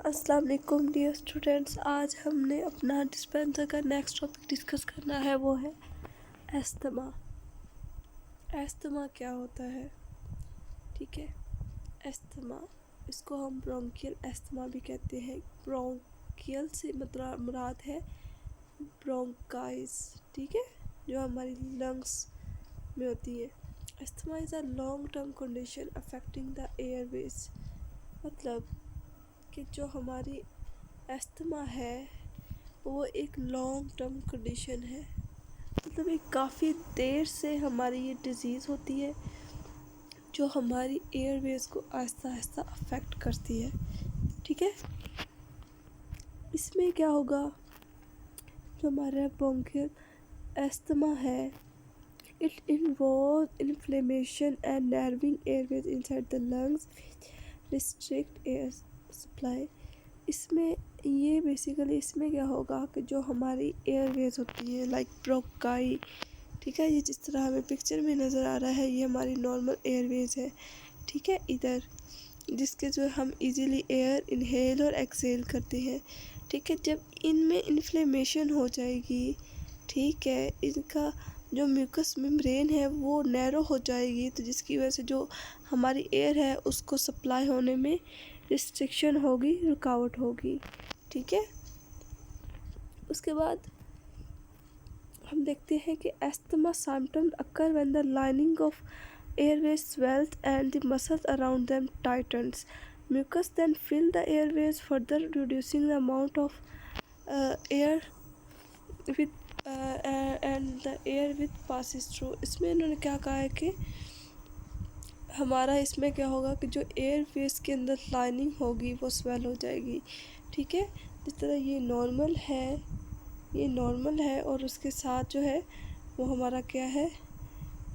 अस्सलाम वालेकुम dear students. आज हमने अपना डिस्पेंसर का नेक्स्ट टॉपिक डिस्कस करना है, वो है एस्थमा। एस्थमा क्या होता है? ठीक है, एस्थमा, इसको हम ब्रोंकियल एस्थमा भी कहते हैं। ब्रोंकियल से मतलब मुराद है ब्रोंकाइज, ठीक है, जो हमारी लंग्स में होती है। Asthma is a long term condition affecting the Airways, मतलब कि जो हमारी एस्थमा है वो एक लॉन्ग टर्म कंडीशन है, मतलब एक काफ़ी देर से हमारी ये डिज़ीज़ होती है जो हमारी एयरवेज को आहिस्ता आहिस्ता अफेक्ट करती है। ठीक है, इसमें क्या होगा, जो हमारा ब्रोंकियल एस्थमा है, it involve inflammation and नर्विंग Airways inside the lungs, restrict air supply. इसमें ये बेसिकली इसमें क्या होगा कि जो हमारी एयरवेज होती है लाइक ब्रोंकाई, ठीक है, ये जिस तरह हमें पिक्चर में नज़र आ रहा है ये हमारी नॉर्मल एयरवेज है, ठीक है, इधर जिसके जो हम इजीली एयर इनहेल और एक्सहेल करते हैं। ठीक है, जब इनमें इन्फ्लेमेशन हो जाएगी, ठीक है, इनका जो म्यूकस मेम्ब्रेन है वो नैरो हो जाएगी, तो जिसकी वजह से जो हमारी एयर है उसको सप्लाई होने में रिस्ट्रिक्शन होगी, रुकावट होगी। ठीक है, उसके बाद हम देखते हैं कि asthma symptoms occur when the lining of airways swells and the muscles around them tightens. Mucus then fill the airways, further reducing the amount of air with and the air with passes through. इसमें इन्होंने क्या कहा है कि हमारा इसमें क्या होगा कि जो एयरवेज के अंदर लाइनिंग होगी वो स्वेल हो जाएगी। ठीक है, जिस तरह ये नॉर्मल है, ये नॉर्मल है और उसके साथ जो है वो हमारा क्या है,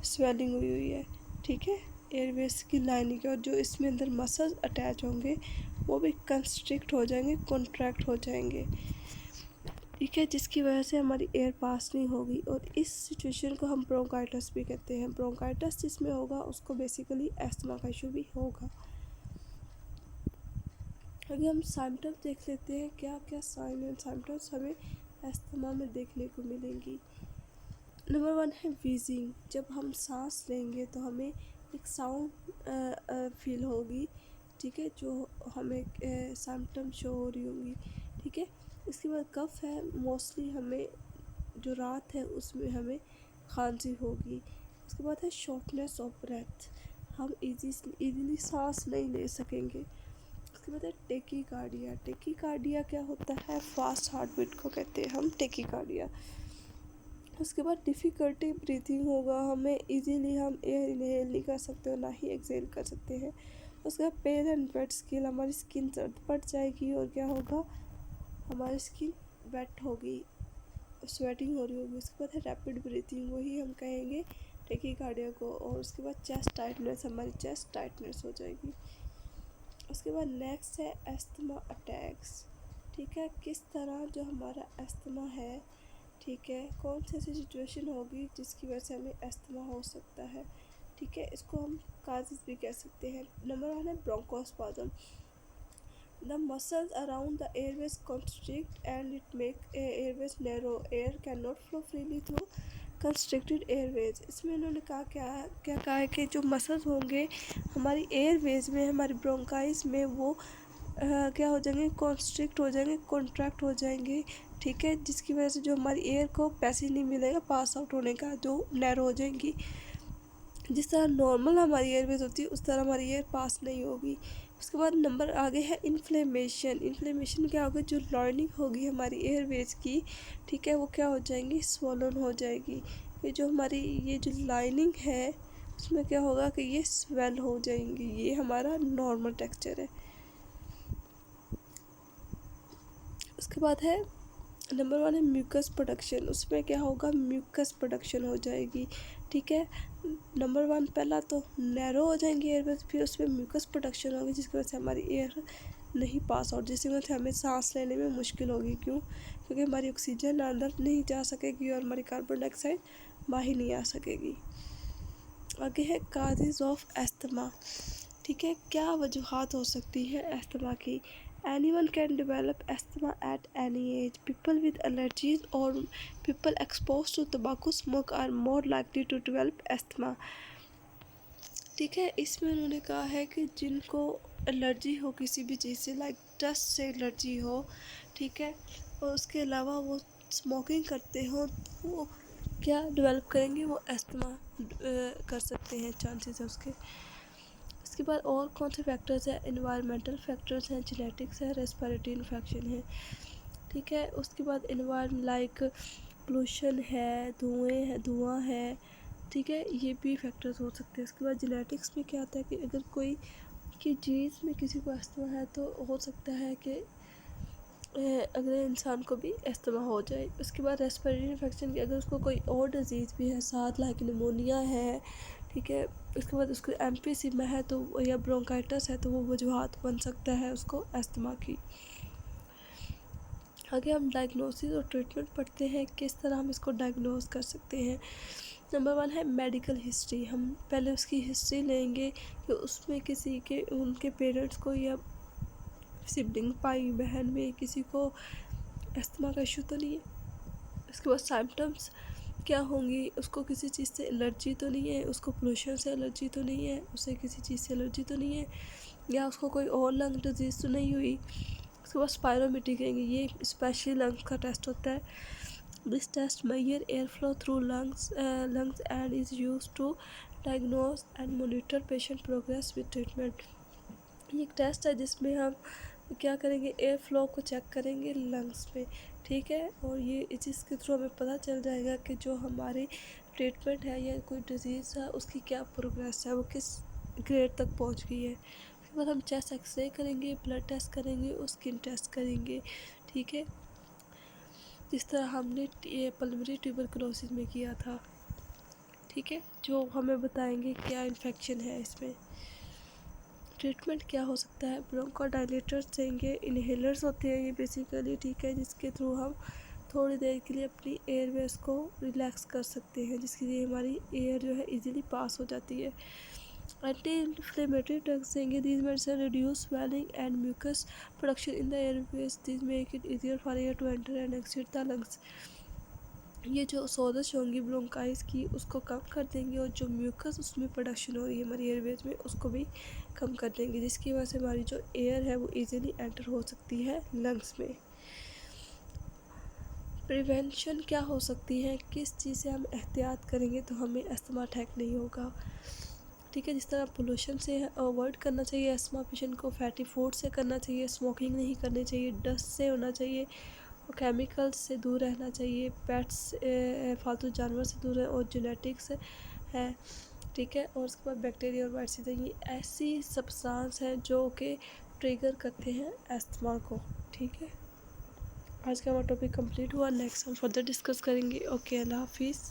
स्वेलिंग हुई हुई है। ठीक है, एयरवेज की लाइनिंग, और जो इसमें अंदर मसल्स अटैच होंगे वो भी कंस्ट्रिक्ट हो जाएंगे, कॉन्ट्रैक्ट हो जाएंगे। ठीक है, जिसकी वजह से हमारी एयर पास नहीं होगी, और इस सिचुएशन को हम ब्रोंकाइटिस भी कहते हैं। ब्रोंकाइटिस जिसमें होगा उसको बेसिकली एस्थमा का इशू भी होगा। अगर हम सिम्टम्स देख लेते हैं, क्या क्या साइन एंड सिम्टम्स हमें एस्थमा में देखने को मिलेंगी। नंबर 1 है वीजिंग। जब हम सांस लेंगे तो हमें एक साउंड फील होगी, ठीक है, जो हमें सिम्टम शो हो रही होंगी। ठीक है, इसके बाद कफ है, मोस्टली हमें जो रात है उसमें हमें खांसी होगी। उसके बाद है शॉर्टनेस ऑफ ब्रेथ, हम इजीली सांस नहीं ले सकेंगे। उसके बाद है टेकीकार्डिया। टेकीकार्डिया क्या होता है, फास्ट हार्ट बीट को कहते हैं हम टेकीकार्डिया। उसके बाद डिफ़िकल्टी ब्रीथिंग होगा, हमें इजीली हम एयर इनहेल नहीं कर सकते और ना ही एक्सहेल कर सकते हैं। उसके बाद पेल एंड वेट स्किन, हमारी स्किन सर्द पड़ जाएगी और क्या होगा, हमारी स्किन वेट होगी, स्वेटिंग हो रही होगी। उसके बाद है रैपिड ब्रीथिंग, वही हम कहेंगे टेकीकार्डिया को। और उसके बाद चेस्ट टाइटनेस, हमारी चेस्ट टाइटनेस हो जाएगी। उसके बाद नेक्स्ट है एस्थमा अटैक्स। ठीक है, किस तरह जो हमारा एस्थमा है, ठीक है, कौन सी ऐसी सिचुएशन होगी जिसकी वजह से हमें एस्थमा हो सकता है। ठीक है, इसको हम काजेस भी कह सकते हैं। नंबर 1 है bronchospasm. The muscles around the Airways constrict and it make Airways narrow, air can not flow freely through constricted Airways. इसमें इन्होंने कहा क्या कहा है कि जो मसल्स होंगे हमारी एयरवेज में, हमारी ब्रोंकाइज में, वो क्या हो जाएंगे, कॉन्स्ट्रिक्ट हो जाएंगे, कॉन्ट्रैक्ट हो जाएंगे। ठीक है, जिसकी वजह से जो हमारी एयर को पैसेज नहीं मिलेगा पास आउट होने का, जो नैरो हो जाएंगी। जिस तरह नॉर्मल हमारी एयरवेज होती है उस तरह हमारी एयर पास नहीं होगी। उसके बाद नंबर आगे है इन्फ्लेमेशन। इन्फ्लेमेशन क्या होगा, जो लाइनिंग होगी हमारी एयरवेज की, ठीक है, वो क्या हो जाएंगी, स्वॉलन हो जाएगी। ये जो हमारी ये जो लाइनिंग है उसमें क्या होगा कि ये स्वेल हो जाएंगी। ये हमारा नॉर्मल टेक्सचर है। उसके बाद है नंबर 1 है म्यूकस प्रोडक्शन। उसमें क्या होगा, म्यूकस प्रोडक्शन हो जाएगी। ठीक है, नंबर 1 पहला तो नैरो हो जाएंगी एयरवेज, फिर उसमें म्यूकस प्रोडक्शन होगी जिसकी वजह से हमारी एयर नहीं पास आउट, जिसकी वजह से हमें सांस लेने में मुश्किल होगी। क्यों? क्योंकि हमारी ऑक्सीजन अंदर नहीं जा सकेगी और हमारी कार्बन डाइऑक्साइड बाहर नहीं आ सकेगी। आगे है काजेज ऑफ एस्थमा। ठीक है, क्या वजूहात हो सकती है एस्थमा की। Anyone can develop asthma at any age. People with allergies or people exposed to tobacco smoke are more likely to develop asthma. ठीक है, इसमें उन्होंने कहा है कि जिनको एलर्जी हो किसी भी चीज़ से, लाइक डस्ट से एलर्जी हो, ठीक है, और उसके अलावा वो स्मोकिंग करते हो, तो वो क्या डेवलप करेंगे, वो अस्थमा कर सकते हैं, चांसेस है उसके। इसके बाद और कौन से फैक्टर्स हैं, इन्वायरमेंटल फैक्टर्स हैं, जेनेटिक्स है, रेस्पिरेटरी इन्फेक्शन है, ठीक है। उसके बाद इन्वायरमेंट लाइक पोल्यूशन है, धुआं है, ठीक है, ये भी फैक्टर्स हो सकते हैं। उसके बाद जेनेटिक्स में क्या आता है कि अगर कोई की चीज़ में किसी को अस्थमा है तो हो सकता है कि अगले इंसान को भी अस्थमा हो जाए। उसके बाद रेस्पिरेटरी इन्फेक्शन की अगर उसको कोई और डिजीज़ भी है साथ, लाइक निमोनिया है, ठीक है, उसके बाद उसको एम्फीसीमा है तो या ब्रोंकाइटिस है, तो वो वजूहात बन सकता है उसको अस्थमा की। आगे हम डायग्नोसिस और ट्रीटमेंट पढ़ते हैं, किस तरह हम इसको डायग्नोस कर सकते हैं। नंबर 1 है मेडिकल हिस्ट्री। हम पहले उसकी हिस्ट्री लेंगे कि उसमें किसी के उनके पेरेंट्स को या सिबलिंग भाई बहन में किसी को अस्थमा का इशू तो नहीं है। उसके बाद सिम्टम्स क्या होंगी, उसको किसी चीज़ से एलर्जी तो नहीं है, उसको पोल्यूशन से एलर्जी तो नहीं है, उसे किसी चीज़ से एलर्जी तो नहीं है, या उसको कोई और लंग डिजीज़ तो नहीं हुई। उसके बाद स्पायरोमीट्री कहेंगे, ये स्पेशली लंग्स का टेस्ट होता है। This test measure airflow through lungs and is used to diagnose and monitor patient progress with treatment। ये एक टेस्ट है जिसमें हम क्या करेंगे, एयर फ्लो को चेक करेंगे लंग्स में, ठीक है, और ये इसके थ्रू हमें पता चल जाएगा कि जो हमारी ट्रीटमेंट है या कोई डिजीज़ है उसकी क्या प्रोग्रेस है, वो किस ग्रेड तक पहुंच गई है। उसके बाद हम चेस्ट एक्सरे करेंगे, ब्लड टेस्ट करेंगे और स्किन टेस्ट करेंगे, ठीक है, जिस तरह हमने ये पल्मोनरी ट्यूबरकुलोसिस में किया था, ठीक है, जो हमें बताएंगे क्या इन्फेक्शन है इसमें। ट्रीटमेंट क्या हो सकता है, ब्रोंकोडायलेटर्स देंगे, इनहेलर्स होते हैं ये बेसिकली, ठीक है, जिसके थ्रू हम थोड़ी देर के लिए अपनी एयरवेज को रिलैक्स कर सकते हैं, जिसके लिए हमारी एयर जो है इजीली पास हो जाती है। एंटी इन्फ्लेमेटरी ड्रग्स देंगे, these medicine reduce swelling and mucus production in the airways, these make it easier for air to enter and exit the lungs. ये जो सोजश होंगी ब्रोंकाइस की उसको कम कर देंगे, और जो म्यूकस उसमें प्रोडक्शन हो रही है हमारी एयरवेज में उसको भी कम कर देंगे, जिसकी वजह से हमारी जो एयर है वो इजीली एंटर हो सकती है लंग्स में। प्रिवेंशन क्या हो सकती है, किस चीज़ से हम एहतियात करेंगे तो हमें अस्थमा अटैक नहीं होगा, ठीक है, जिस तरह पोल्यूशन से अवॉइड करना चाहिए अस्थमा पेशेंट को, फैटी फूड से करना चाहिए, स्मोकिंग नहीं करनी चाहिए, डस्ट से होना चाहिए, और केमिकल्स से दूर रहना चाहिए, पेट्स फालतू जानवर से दूर है, और जेनेटिक्स है, ठीक है, और उसके बाद बैक्टीरिया और वायरस, ये ऐसी सब्सटेंस हैं जो कि ट्रिगर करते हैं अस्थमा को, ठीक है। आज का हमारा टॉपिक कंप्लीट हुआ, नेक्स्ट हम फर्दर डिस्कस करेंगे। ओके, अल्लाह हाफिज़।